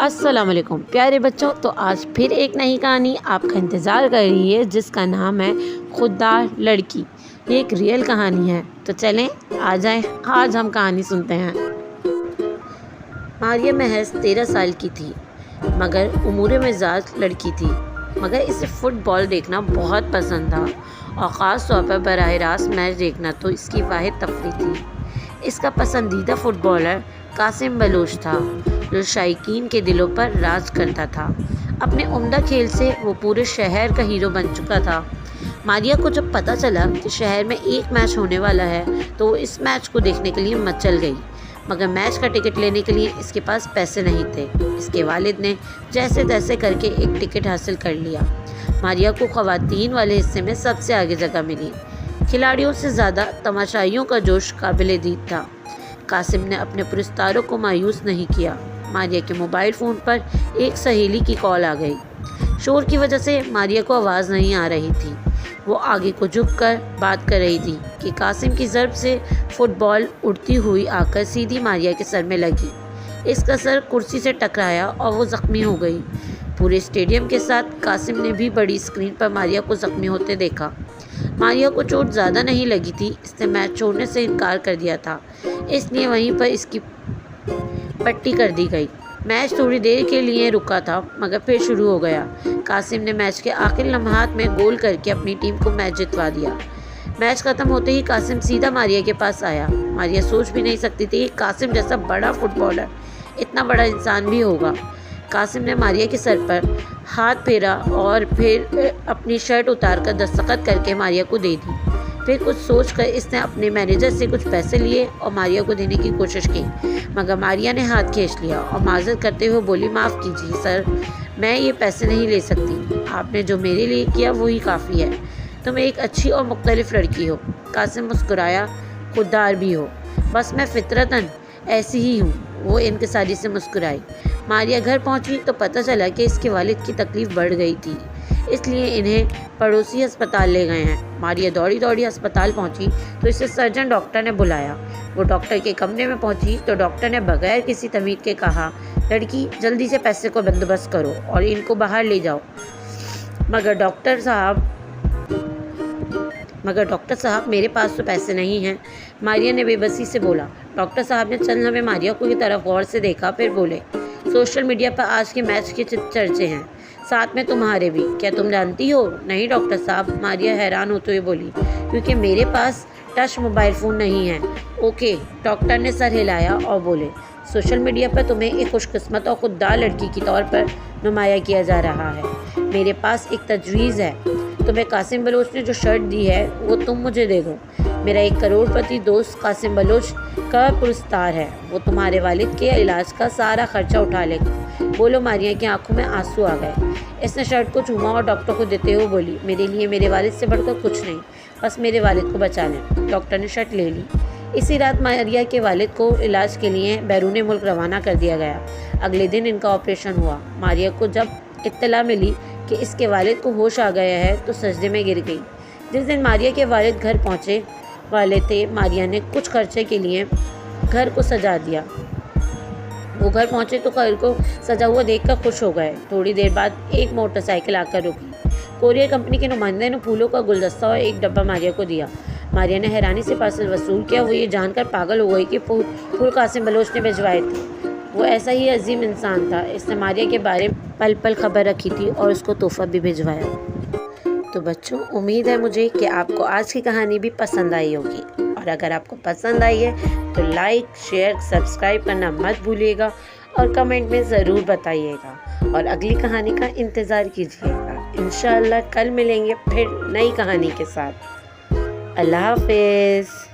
अस्सलाम वालेकुम प्यारे बच्चों। तो आज फिर एक नई कहानी आपका इंतज़ार कर रही है जिसका नाम है खुददार लड़की। ये एक रियल कहानी है, तो चलें आ जाएं, आज हम कहानी सुनते हैं। मारिया महज 13 साल की थी, मगर उम्र मिजाज लड़की थी। मगर इसे फ़ुटबॉल देखना बहुत पसंद था और ख़ास तौर पर बराह रास्त मैच देखना तो इसकी वाहिद तफरीह थी। इसका पसंदीदा फ़ुटबॉलर कासिम बलोच था, जो शायकीन के दिलों पर राज करता था। अपने उम्दा खेल से वो पूरे शहर का हीरो बन चुका था। मारिया को जब पता चला कि शहर में एक मैच होने वाला है तो वो इस मैच को देखने के लिए मचल गई, मगर मैच का टिकट लेने के लिए इसके पास पैसे नहीं थे। इसके वालिद ने जैसे तैसे करके एक टिकट हासिल कर लिया। मारिया को ख़वातीन वाले हिस्से में सबसे आगे जगह मिली। खिलाड़ियों से ज़्यादा तमाशाइयों का जोश काबिल-ए-दीद था। कासिम ने अपने पुरस्कारों को मायूस नहीं किया। मारिया के मोबाइल फ़ोन पर एक सहेली की कॉल आ गई। शोर की वजह से मारिया को आवाज़ नहीं आ रही थी। वो आगे को झुककर बात कर रही थी कि कासिम की ज़रब से फ़ुटबॉल उड़ती हुई आकर सीधी मारिया के सर में लगी। इसका सर कुर्सी से टकराया और वो ज़ख्मी हो गई। पूरे स्टेडियम के साथ कासिम ने भी बड़ी स्क्रीन पर मारिया को ज़ख्मी होते देखा। मारिया को चोट ज़्यादा नहीं लगी थी, इसने मैच छोड़ने से इनकार कर दिया था, इसलिए वहीं पर इसकी पट्टी कर दी गई। मैच थोड़ी देर के लिए रुका था, मगर फिर शुरू हो गया। कासिम ने मैच के आखिरी लम्हात में गोल करके अपनी टीम को मैच जितवा दिया। मैच ख़त्म होते ही कासिम सीधा मारिया के पास आया। मारिया सोच भी नहीं सकती थी कि कासिम जैसा बड़ा फुटबॉलर इतना बड़ा इंसान भी होगा। कासिम ने मारिया के सर पर हाथ फेरा और फिर अपनी शर्ट उतारकर दस्तखत करके मारिया को दे दी। फिर कुछ सोचकर इसने अपने मैनेजर से कुछ पैसे लिए और मारिया को देने की कोशिश की, मगर मारिया ने हाथ खींच लिया और माजरत करते हुए बोली, माफ़ कीजिए सर, मैं ये पैसे नहीं ले सकती। आपने जो मेरे लिए किया वही काफ़ी है। तुम एक अच्छी और मुख्तलिफ लड़की हो। कासिम मुस्कुराया, खुददार भी हो। बस मैं फितरतन ऐसी ही हूँ। वो इनकिसारी से मुस्कुराई। मारिया घर पहुँची तो पता चला कि इसके वालिद की तकलीफ़ बढ़ गई थी, इसलिए इन्हें पड़ोसी अस्पताल ले गए हैं। मारिया दौड़ी दौड़ी अस्पताल पहुंची तो इसे सर्जन डॉक्टर ने बुलाया। वो डॉक्टर के कमरे में पहुंची तो डॉक्टर ने बगैर किसी तमीज़ के कहा, लड़की जल्दी से पैसे को बंदोबस्त करो और इनको बाहर ले जाओ। मगर डॉक्टर साहब मेरे पास तो पैसे नहीं हैं, मारिया ने बेबसी से बोला। डॉक्टर साहब ने चंद लम्हे मारिया को की तरफ गौर से देखा, फिर बोले, सोशल मीडिया पर आज के मैच के चर्चे हैं, साथ में तुम्हारे भी। क्या तुम जानती हो? नहीं डॉक्टर साहब, मारिया हैरान होते हुए बोली, क्योंकि मेरे पास टच मोबाइल फ़ोन नहीं है। ओके, डॉक्टर ने सर हिलाया और बोले, सोशल मीडिया पर तुम्हें एक खुशकिस्मत और खुददार लड़की के तौर पर नुमाया किया जा रहा है। मेरे पास एक तजवीज़ है। तुम्हें कासिम बलोच ने जो शर्ट दी है वो तुम मुझे दे दो। मेरा एक करोड़पति दोस्त कासिम बलोच का पुरस्कार है, वो तुम्हारे वालिद के इलाज का सारा खर्चा उठा लेगा। बोलो। मारिया की आंखों में आंसू आ गए। इसने शर्ट को चूमा और डॉक्टर को देते हुए बोली, मेरे लिए मेरे वालिद से बढ़कर कुछ नहीं, बस मेरे वालिद को बचा लें। डॉक्टर ने शर्ट ले ली। इसी रात मारिया के वालिद को इलाज के लिए बैरून मुल्क रवाना कर दिया गया। अगले दिन इनका ऑपरेशन हुआ। मारिया को जब इत्तला मिली कि इसके वालिद को होश आ गया है तो सजदे में गिर गई। जिस दिन मारिया के वालिद घर पहुँचे वाले थे, मारिया ने कुछ खर्चे के लिए घर को सजा दिया। वो घर पहुँचे तो घर को सजा हुआ देखकर खुश हो गए। थोड़ी देर बाद एक मोटरसाइकिल आकर रुकी। कोरियर कंपनी के नुमाइंदे ने फूलों का गुलदस्ता और एक डब्बा मारिया को दिया। मारिया ने हैरानी से पार्सल वसूल किया। वो ये जानकर पागल हो गई कि फूल कासिम बलोच ने भिजवाए थे। वो ऐसा ही अजीम इंसान था। इसने मारिया के बारे में पल पल खबर रखी थी और उसको तोहफा भी भिजवाया। तो बच्चों, उम्मीद है मुझे कि आपको आज की कहानी भी पसंद आई होगी, और अगर आपको पसंद आई है तो लाइक, शेयर, सब्सक्राइब करना मत भूलिएगा और कमेंट में ज़रूर बताइएगा, और अगली कहानी का इंतज़ार कीजिएगा। इंशाअल्लाह कल मिलेंगे फिर नई कहानी के साथ। अल्लाह हाफ़िज़।